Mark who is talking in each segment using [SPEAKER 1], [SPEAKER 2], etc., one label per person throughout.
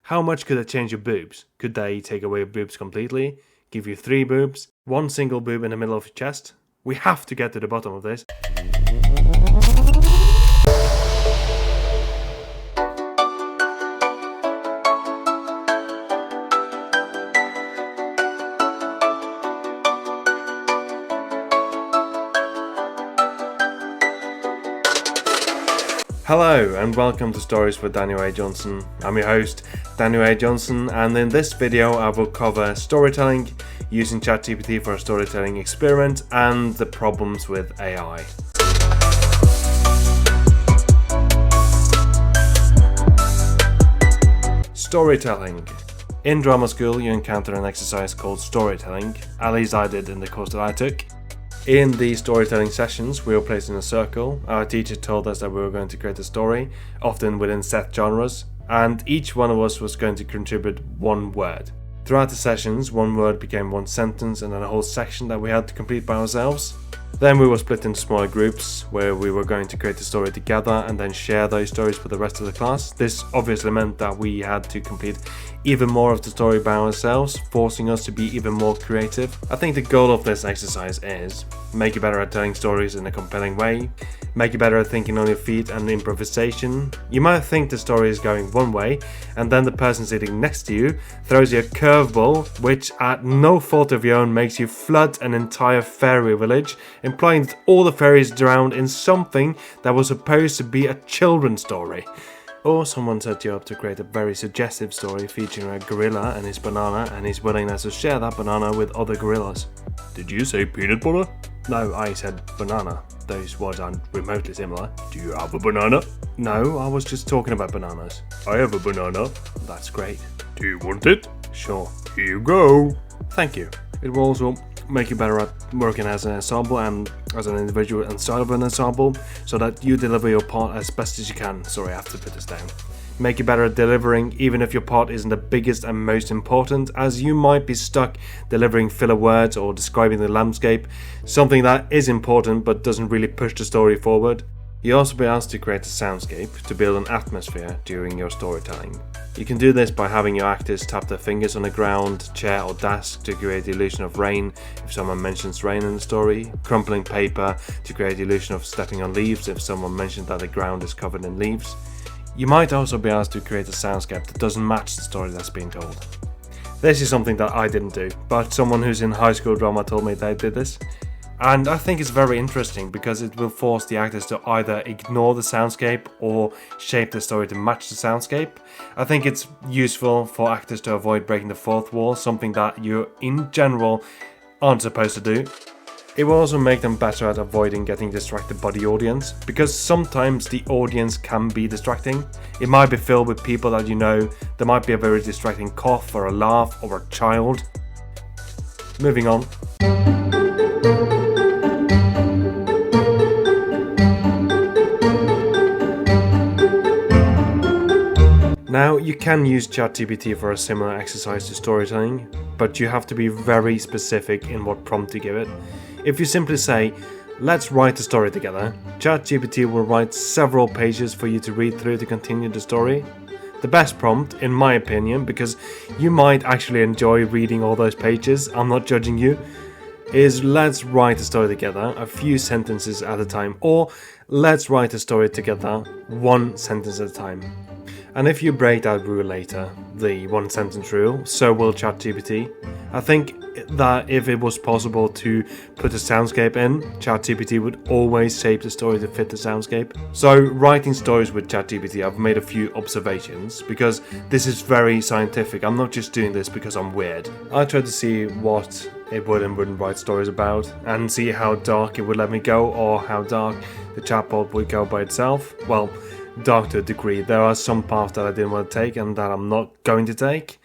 [SPEAKER 1] How much could they change your boobs? Could they take away your boobs completely? Give you 3 boobs? 1 single boob in the middle of your chest? We have to get to the bottom of this. Hello and welcome to Stories with Daniel A. Johnson. I'm your host, Daniel A. Johnson, and in this video I will cover storytelling, using ChatGPT for a storytelling experiment, and the problems with AI. Storytelling. In drama school you encounter an exercise called storytelling, at least I did in the course that I took. In the storytelling sessions, we were placed in a circle. Our teacher told us that we were going to create a story, often within set genres, and each one of us was going to contribute 1 word. Throughout the sessions, 1 word became 1 sentence and then a whole section that we had to complete by ourselves. Then we were split into smaller groups where we were going to create a story together and then share those stories with the rest of the class. This obviously meant that we had to complete even more of the story by ourselves, forcing us to be even more creative. I think the goal of this exercise is make you better at telling stories in a compelling way, make you better at thinking on your feet and improvisation. You might think the story is going one way, and then the person sitting next to you throws you a curveball, which at no fault of your own makes you flood an entire fairy village, implying that all the fairies drowned in something that was supposed to be a children's story. Or someone set you up to create a very suggestive story featuring a gorilla and his banana and his willingness to share that banana with other gorillas. Did you say peanut butter? No, I said banana. Those words aren't remotely similar. Do you have a banana? No, I was just talking about bananas. I have a banana. That's great. Do you want it? Sure. Here you go. Thank you. It will also make you better at working as an ensemble and as an individual inside of an ensemble, so that you deliver your part as best as you can. Sorry, I have to put this down. Make you better at delivering, even if your part isn't the biggest and most important, as you might be stuck delivering filler words or describing the landscape, something that is important but doesn't really push the story forward. You'll also be asked to create a soundscape to build an atmosphere during your storytelling. You can do this by having your actors tap their fingers on the ground, chair or desk to create the illusion of rain if someone mentions rain in the story, crumpling paper to create the illusion of stepping on leaves if someone mentions that the ground is covered in leaves. You might also be asked to create a soundscape that doesn't match the story that's being told. This is something that I didn't do, but someone who's in high school drama told me they did this. And I think it's very interesting because it will force the actors to either ignore the soundscape or shape the story to match the soundscape. I think it's useful for actors to avoid breaking the fourth wall, something that you in general aren't supposed to do. It will also make them better at avoiding getting distracted by the audience, because sometimes the audience can be distracting. It might be filled with people that you know, there might be a very distracting cough or a laugh or a child. Moving on. Now, you can use ChatGPT for a similar exercise to storytelling, but you have to be very specific in what prompt you give it. If you simply say, let's write a story together, ChatGPT will write several pages for you to read through to continue the story. The best prompt, in my opinion, because you might actually enjoy reading all those pages, I'm not judging you, is let's write a story together, a few sentences at a time, or let's write a story together, 1 sentence at a time. And if you break that rule later, the 1 sentence rule, so will ChatGPT. I think that if it was possible to put a soundscape in, ChatGPT would always shape the story to fit the soundscape. So writing stories with ChatGPT, I've made a few observations because this is very scientific. I'm not just doing this because I'm weird. I tried to see what it would and wouldn't write stories about and see how dark it would let me go or how dark the chatbot would go by itself. Well, dark to a degree. There are some paths that I didn't want to take and that I'm not going to take.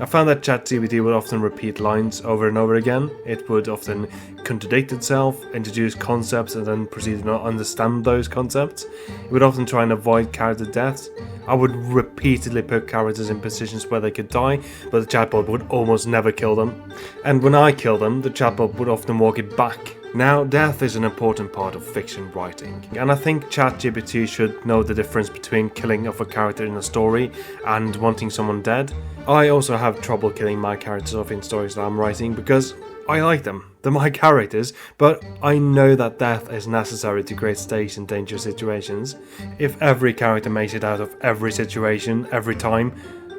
[SPEAKER 1] I found that ChatGPT would often repeat lines over and over again. It would often contradict itself, introduce concepts and then proceed to not understand those concepts. It would often try and avoid character deaths. I would repeatedly put characters in positions where they could die, but the chatbot would almost never kill them. And when I kill them, the chatbot would often walk it back Now, death is an important part of fiction writing, and I think ChatGPT should know the difference between killing off a character in a story and wanting someone dead. I also have trouble killing my characters off in stories that I'm writing because I like them. They're my characters, but I know that death is necessary to create stakes in dangerous situations. If every character makes it out of every situation, every time,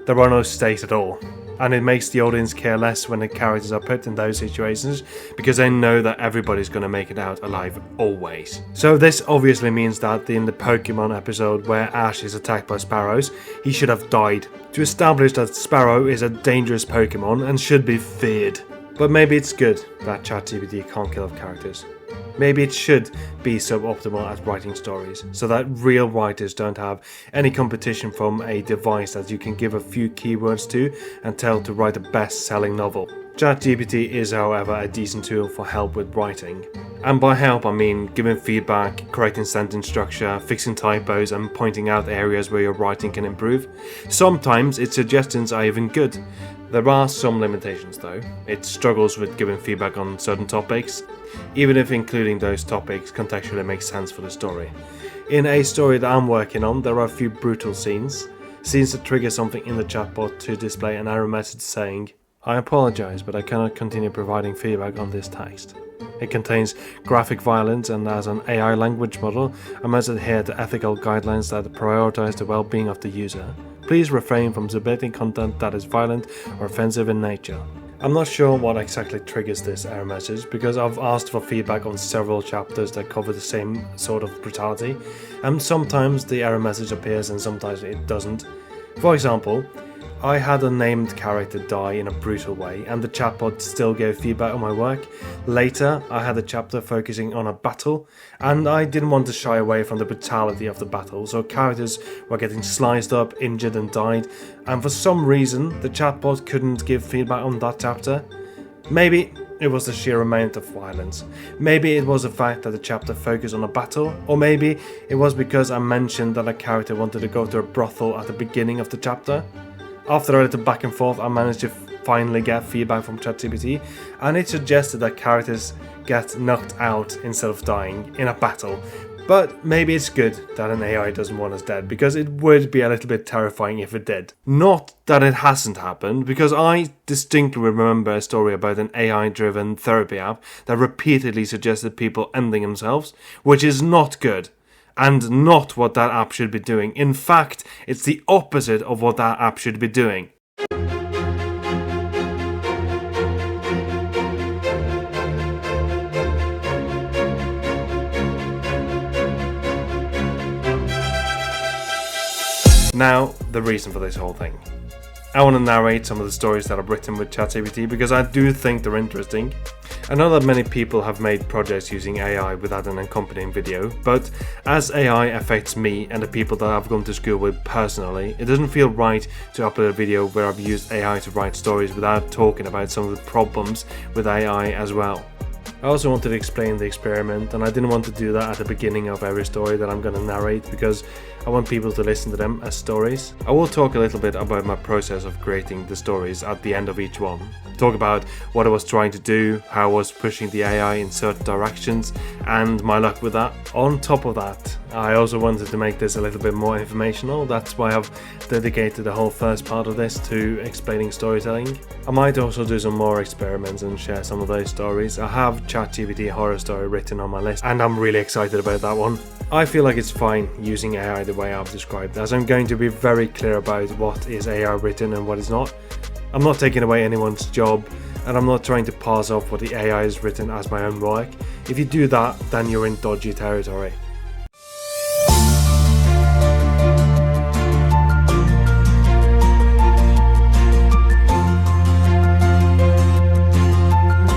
[SPEAKER 1] there are no stakes at all. And it makes the audience care less when the characters are put in those situations because they know that everybody's gonna make it out alive always. So this obviously means that in the Pokemon episode where Ash is attacked by sparrows, he should have died, to establish that Sparrow is a dangerous Pokemon and should be feared. But maybe it's good that ChatGPT can't kill off characters. Maybe it should be suboptimal at writing stories, so that real writers don't have any competition from a device that you can give a few keywords to and tell to write a best-selling novel. ChatGPT is, however, a decent tool for help with writing. And by help I mean giving feedback, correcting sentence structure, fixing typos and pointing out areas where your writing can improve. Sometimes its suggestions are even good. There are some limitations though. It struggles with giving feedback on certain topics, even if including those topics contextually makes sense for the story. In a story that I'm working on, there are a few brutal scenes that trigger something in the chatbot to display an error message saying, "I apologize, but I cannot continue providing feedback on this text." It contains graphic violence, and as an AI language model, I must adhere to ethical guidelines that prioritize the well-being of the user. Please refrain from submitting content that is violent or offensive in nature. I'm not sure what exactly triggers this error message because I've asked for feedback on several chapters that cover the same sort of brutality, and sometimes the error message appears and sometimes it doesn't. For example, I had a named character die in a brutal way and the chatbot still gave feedback on my work. Later, I had a chapter focusing on a battle and I didn't want to shy away from the brutality of the battle, so characters were getting sliced up, injured and died, and for some reason the chatbot couldn't give feedback on that chapter. Maybe it was the sheer amount of violence. Maybe it was the fact that the chapter focused on a battle, or maybe it was because I mentioned that a character wanted to go to a brothel at the beginning of the chapter. After a little back and forth, I managed to finally get feedback from ChatGPT, and it suggested that characters get knocked out instead of dying in a battle. But maybe it's good that an AI doesn't want us dead, because it would be a little bit terrifying if it did. Not that it hasn't happened, because I distinctly remember a story about an AI-driven therapy app that repeatedly suggested people ending themselves, which is not good. And not what that app should be doing. In fact, it's the opposite of what that app should be doing. Now, the reason for this whole thing. I want to narrate some of the stories that I've written with ChatGPT because I do think they're interesting. I know that many people have made projects using AI without an accompanying video, but as AI affects me and the people that I've gone to school with personally, it doesn't feel right to upload a video where I've used AI to write stories without talking about some of the problems with AI as well. I also wanted to explain the experiment, and I didn't want to do that at the beginning of every story that I'm going to narrate because I want people to listen to them as stories. I will talk a little bit about my process of creating the stories at the end of each one. Talk about what I was trying to do, how I was pushing the AI in certain directions, and my luck with that. On top of that, I also wanted to make this a little bit more informational. That's why I've dedicated the whole first part of this to explaining storytelling. I might also do some more experiments and share some of those stories. I have ChatGPT horror story written on my list, and I'm really excited about that one. I feel like it's fine using AI the way I've described, as I'm going to be very clear about what is AI written and what is not. I'm not taking away anyone's job, and I'm not trying to pass off what the AI has written as my own work. If you do that, then you're in dodgy territory.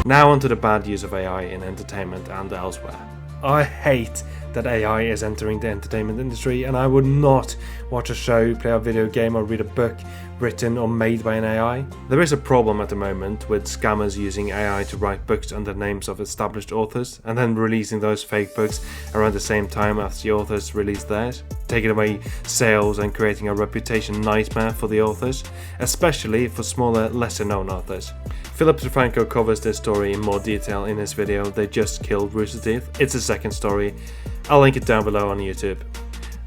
[SPEAKER 1] Now onto the bad use of AI in entertainment and elsewhere. I hate that AI is entering the entertainment industry, and I would not watch a show, play a video game or read a book written or made by an AI. There is a problem at the moment with scammers using AI to write books under names of established authors and then releasing those fake books around the same time as the authors release theirs, taking away sales and creating a reputation nightmare for the authors, especially for smaller, lesser known authors. Philip Defranco covers this story in more detail in his video They Just Killed Rooster Teeth. It's a second story. I'll link it down below on YouTube.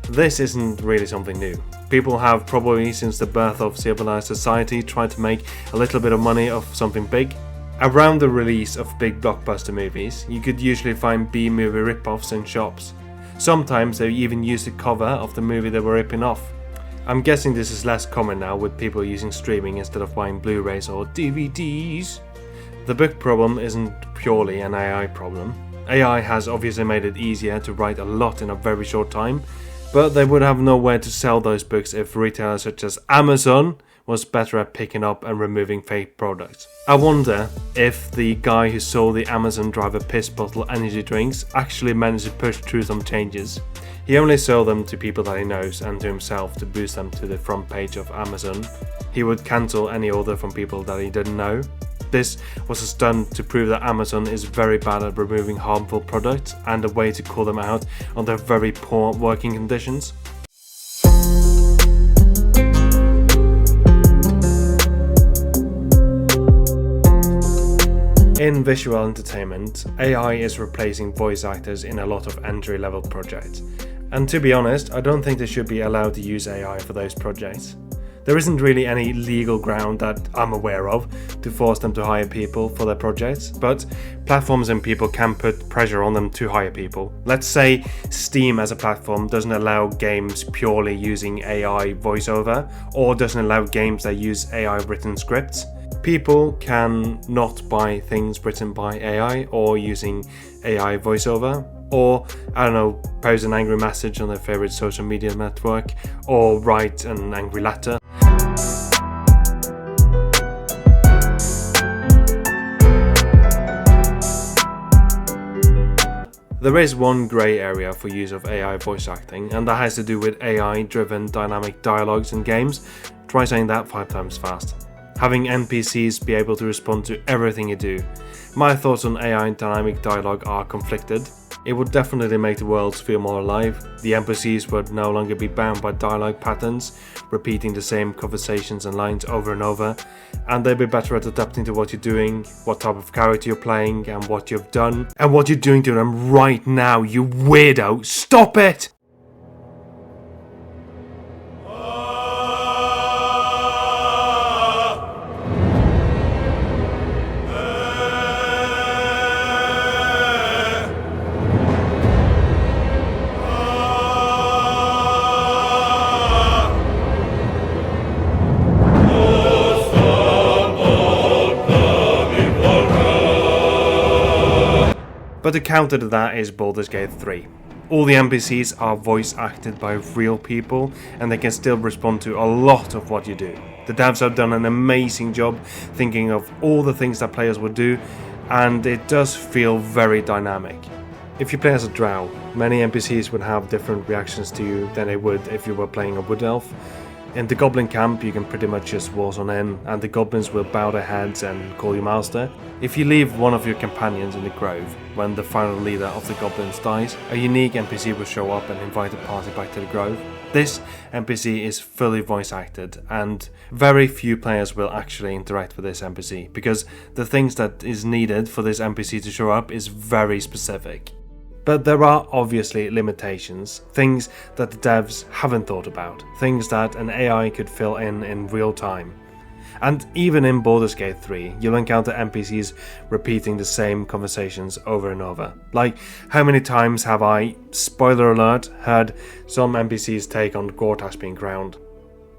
[SPEAKER 1] This isn't really something new. People have probably since the birth of civilized society tried to make a little bit of money off something big. Around the release of big blockbuster movies, you could usually find B-movie rip-offs in shops. Sometimes they even used the cover of the movie they were ripping off. I'm guessing this is less common now with people using streaming instead of buying Blu-rays or DVDs. The book problem isn't purely an AI problem. AI has obviously made it easier to write a lot in a very short time, but they would have nowhere to sell those books if retailers such as Amazon was better at picking up and removing fake products. I wonder if the guy who sold the Amazon driver piss bottle energy drinks actually managed to push through some changes. He only sold them to people that he knows and to himself to boost them to the front page of Amazon. He would cancel any order from people that he didn't know. This was a stunt to prove that Amazon is very bad at removing harmful products and a way to call them out on their very poor working conditions. In visual entertainment, AI is replacing voice actors in a lot of entry-level projects. And to be honest, I don't think they should be allowed to use AI for those projects. There isn't really any legal ground that I'm aware of to force them to hire people for their projects, but platforms and people can put pressure on them to hire people. Let's say Steam as a platform doesn't allow games purely using AI voiceover, or doesn't allow games that use AI written scripts. People can not buy things written by AI or using AI voiceover, or, I don't know, post an angry message on their favorite social media network, or write an angry letter. There is one grey area for use of AI voice acting, and that has to do with AI-driven dynamic dialogues in games. Try saying that 5 times fast. Having NPCs be able to respond to everything you do. My thoughts on AI dynamic dialogue are conflicted. It would definitely make the worlds feel more alive. The NPCs would no longer be bound by dialogue patterns, repeating the same conversations and lines over and over, and they'd be better at adapting to what you're doing, what type of character you're playing, and what you've done, and what you're doing to them right now, you weirdo! Stop it! But the counter to that is Baldurs Gate 3. All the NPCs are voice acted by real people, and they can still respond to a lot of what you do. The devs have done an amazing job thinking of all the things that players would do, and it does feel very dynamic. If you play as a drow, many NPCs would have different reactions to you than they would if you were playing a wood elf. In the goblin camp you can pretty much just waltz on in, and the goblins will bow their heads and call you master. If you leave one of your companions in the grove when the final leader of the goblins dies, a unique NPC will show up and invite the party back to the grove. This NPC is fully voice acted, and very few players will actually interact with this NPC, because the things that is needed for this NPC to show up is very specific. But there are obviously limitations, things that the devs haven't thought about, things that an AI could fill in real time. And even in Baldurs Gate 3, you'll encounter NPCs repeating the same conversations over and over. Like, how many times have I, spoiler alert, heard some NPCs take on Gortash being crowned?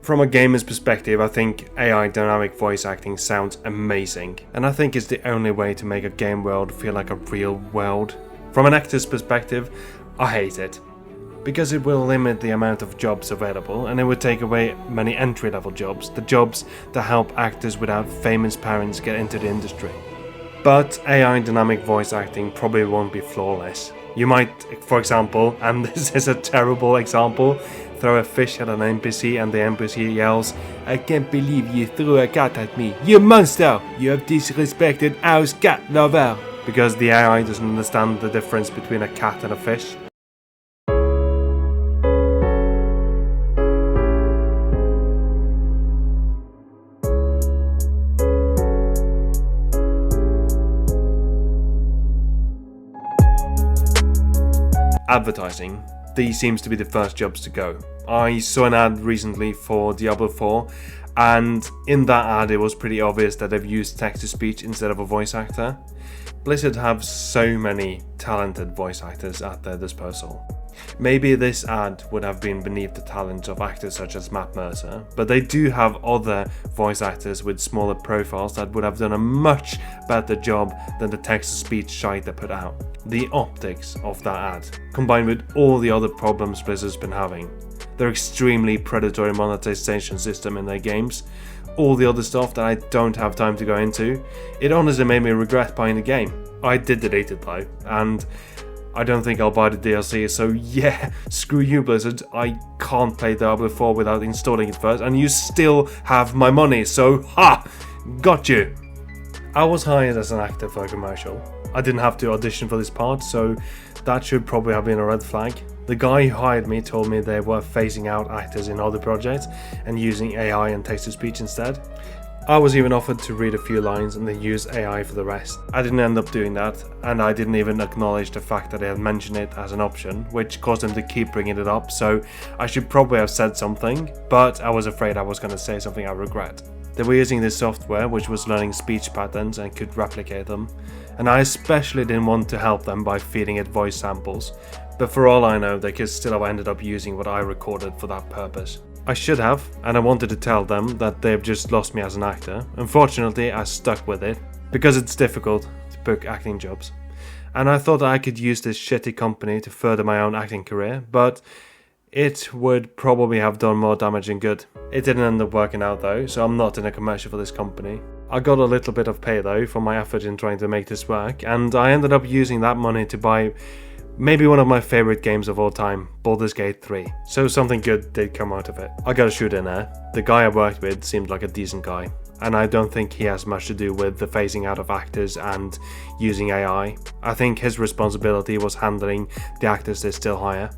[SPEAKER 1] From a gamer's perspective, I think AI dynamic voice acting sounds amazing, and I think it's the only way to make a game world feel like a real world. From an actor's perspective, I hate it, because it will limit the amount of jobs available, and it would take away many entry-level jobs, the jobs that help actors without famous parents get into the industry. But AI dynamic voice acting probably won't be flawless. You might, for example, and this is a terrible example, throw a fish at an NPC and the NPC yells, "I can't believe you threw a cat at me. You monster! You have disrespected our cat lover!" Because the AI doesn't understand the difference between a cat and a fish. Advertising. These seems to be the first jobs to go. I saw an ad recently for Diablo 4, and in that ad it was pretty obvious that they've used text-to-speech instead of a voice actor. Blizzard have so many talented voice actors at their disposal. Maybe this ad would have been beneath the talents of actors such as Matt Mercer, but they do have other voice actors with smaller profiles that would have done a much better job than the text-to-speech shite they put out. The optics of that ad, combined with all the other problems Blizzard's been having, their extremely predatory monetization system in their games, all the other stuff that I don't have time to go into, it honestly made me regret buying the game. I did delete it though, and I don't think I'll buy the DLC, so yeah, screw you Blizzard, I can't play Diablo 4 without installing it first, and you still have my money, so ha! Got you! I was hired as an actor for a commercial. I didn't have to audition for this part, so that should probably have been a red flag. The guy who hired me told me they were phasing out actors in other projects and using AI and text-to-speech instead. I was even offered to read a few lines and then use AI for the rest. I didn't end up doing that, and I didn't even acknowledge the fact that they had mentioned it as an option, which caused them to keep bringing it up, so I should probably have said something, but I was afraid I was going to say something I regret. They were using this software which was learning speech patterns and could replicate them, and I especially didn't want to help them by feeding it voice samples, but for all I know they could still have ended up using what I recorded for that purpose. I should have, and I wanted to tell them that they've just lost me as an actor. Unfortunately, I stuck with it, because it's difficult to book acting jobs. And I thought I could use this shitty company to further my own acting career, but it would probably have done more damage than good. It didn't end up working out though, so I'm not in a commercial for this company. I got a little bit of pay though for my effort in trying to make this work, and I ended up using that money to buy maybe one of my favourite games of all time, Baldurs Gate 3, so something good did come out of it. I gotta shoot in there. The guy I worked with seemed like a decent guy, and I don't think he has much to do with the phasing out of actors and using AI. I think his responsibility was handling the actors they still hire.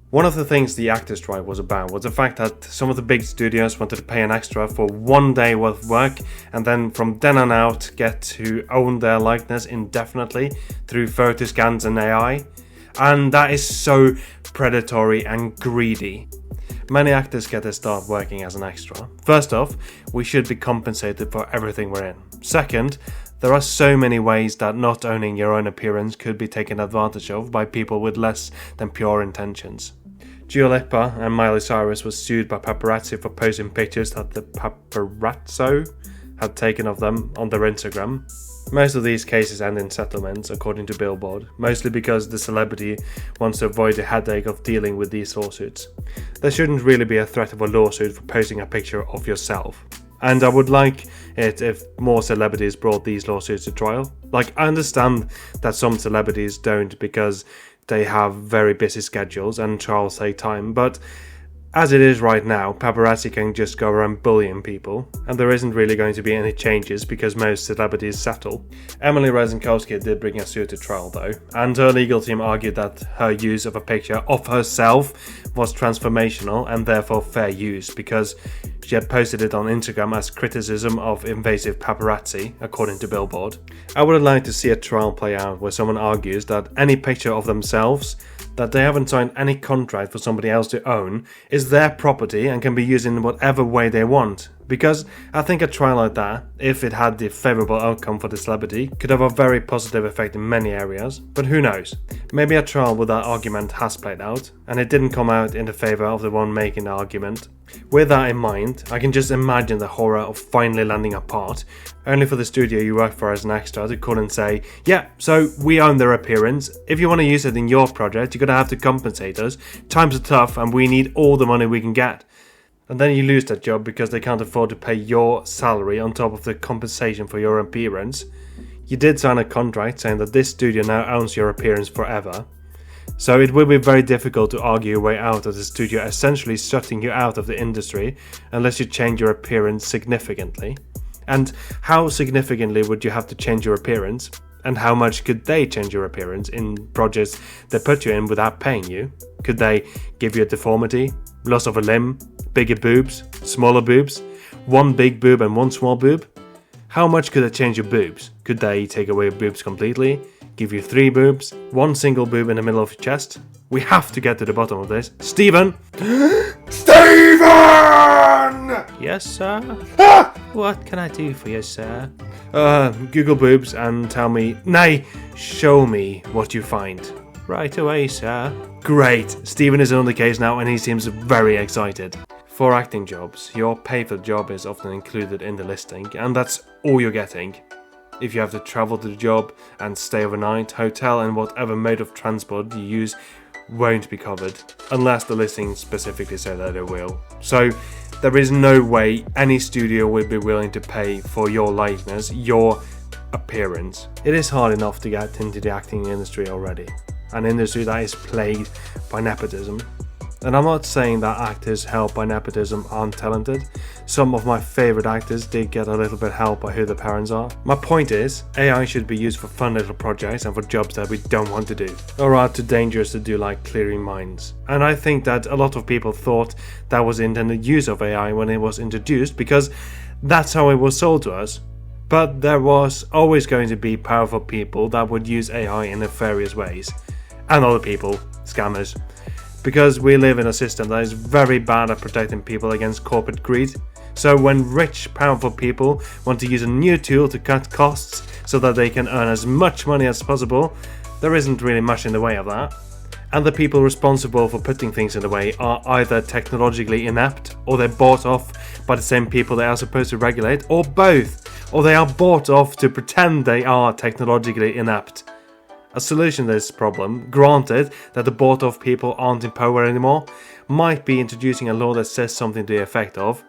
[SPEAKER 1] One of the things the actors strike was about was the fact that some of the big studios wanted to pay an extra for 1 day worth of work and then from then on out get to own their likeness indefinitely through photo scans and AI. And that is so predatory and greedy. Many actors get their start working as an extra. First off, we should be compensated for everything we're in. Second, there are so many ways that not owning your own appearance could be taken advantage of by people with less than pure intentions. Dua Lipa and Miley Cyrus were sued by paparazzi for posting pictures that the paparazzo had taken of them on their Instagram. Most of these cases end in settlements, according to Billboard, mostly because the celebrity wants to avoid the headache of dealing with these lawsuits. There shouldn't really be a threat of a lawsuit for posting a picture of yourself. And I would like it if more celebrities brought these lawsuits to trial. Like, I understand that some celebrities don't because they have very busy schedules and trials take time, but as it is right now, paparazzi can just go around bullying people, and there isn't really going to be any changes because most celebrities settle. Emily Ratajkowski did bring a suit to trial though, and her legal team argued that her use of a picture of herself was transformational and therefore fair use because she had posted it on Instagram as criticism of invasive paparazzi, according to Billboard. I would like to see a trial play out where someone argues that any picture of themselves that they haven't signed any contract for somebody else to own is their property and can be used in whatever way they want. Because I think a trial like that, if it had the favourable outcome for the celebrity, could have a very positive effect in many areas, but who knows? Maybe a trial with that argument has played out, and it didn't come out in the favour of the one making the argument. With that in mind, I can just imagine the horror of finally landing a part, only for the studio you work for as an extra to call and say, yeah, so we own their appearance, if you want to use it in your project, you're going to have to compensate us, times are tough and we need all the money we can get. And then you lose that job because they can't afford to pay your salary on top of the compensation for your appearance. You did sign a contract saying that this studio now owns your appearance forever. So it will be very difficult to argue your way out of the studio essentially shutting you out of the industry unless you change your appearance significantly. And how significantly would you have to change your appearance? And how much could they change your appearance in projects they put you in without paying you? Could they give you a deformity, loss of a limb, bigger boobs, smaller boobs, one big boob and one small boob? How much could they change your boobs? Could they take away your boobs completely, give you 3 boobs, one single boob in the middle of your chest? We have to get to the bottom of this. Stephen! Stephen!
[SPEAKER 2] Yes, sir? What can I do for you, sir?
[SPEAKER 1] Google boobs and tell me, nay, show me what you find.
[SPEAKER 2] Right away, sir.
[SPEAKER 1] Great! Stephen is on the case now and he seems very excited. For acting jobs, your pay for the job is often included in the listing, and that's all you're getting. If you have to travel to the job and stay overnight, hotel and whatever mode of transport you use won't be covered, unless the listing specifically say that it will. So there is no way any studio would be willing to pay for your likeness, your appearance. It is hard enough to get into the acting industry already, an industry that is plagued by nepotism. And I'm not saying that actors helped by nepotism aren't talented. Some of my favourite actors did get a little bit help by who their parents are. My point is, AI should be used for fun little projects and for jobs that we don't want to do, or are too dangerous to do, like clearing mines. And I think that a lot of people thought that was the intended use of AI when it was introduced, because that's how it was sold to us. But there was always going to be powerful people that would use AI in nefarious ways. And other people, scammers. Because we live in a system that is very bad at protecting people against corporate greed. So when rich, powerful people want to use a new tool to cut costs so that they can earn as much money as possible, there isn't really much in the way of that. And the people responsible for putting things in the way are either technologically inept, or they're bought off by the same people they are supposed to regulate, or both, or they are bought off to pretend they are technologically inept. A solution to this problem, granted that the bought off people aren't in power anymore, might be introducing a law that says something to the effect of: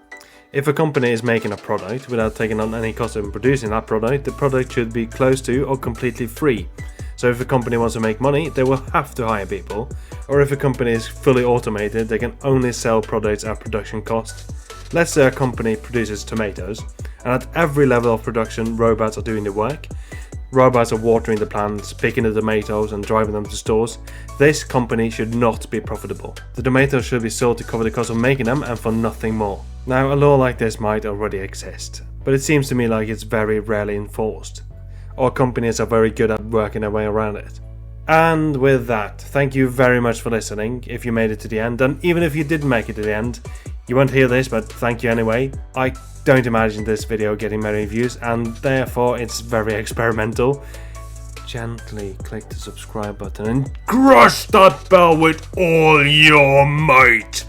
[SPEAKER 1] if a company is making a product without taking on any cost in producing that product, the product should be close to or completely free. So if a company wants to make money, they will have to hire people. Or if a company is fully automated, they can only sell products at production cost. Let's say a company produces tomatoes, and at every level of production, robots are doing the work. Robots are watering the plants, picking the tomatoes and driving them to stores. This company should not be profitable. The tomatoes should be sold to cover the cost of making them and for nothing more. Now, a law like this might already exist, but it seems to me like it's very rarely enforced. Or companies are very good at working their way around it. And with that, thank you very much for listening if you made it to the end, and even if you didn't make it to the end, you won't hear this, but thank you anyway. I don't imagine this video getting many views, and therefore it's very experimental. Gently click the subscribe button and crush that bell with all your might.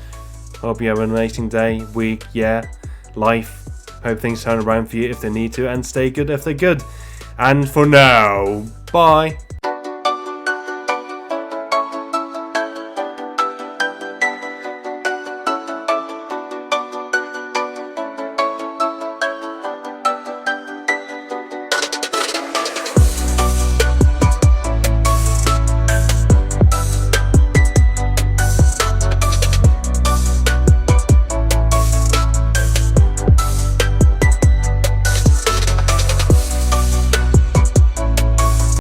[SPEAKER 1] Hope you have an amazing day, week, year, life. Hope things turn around for you if they need to, and stay good if they're good. And for now, bye.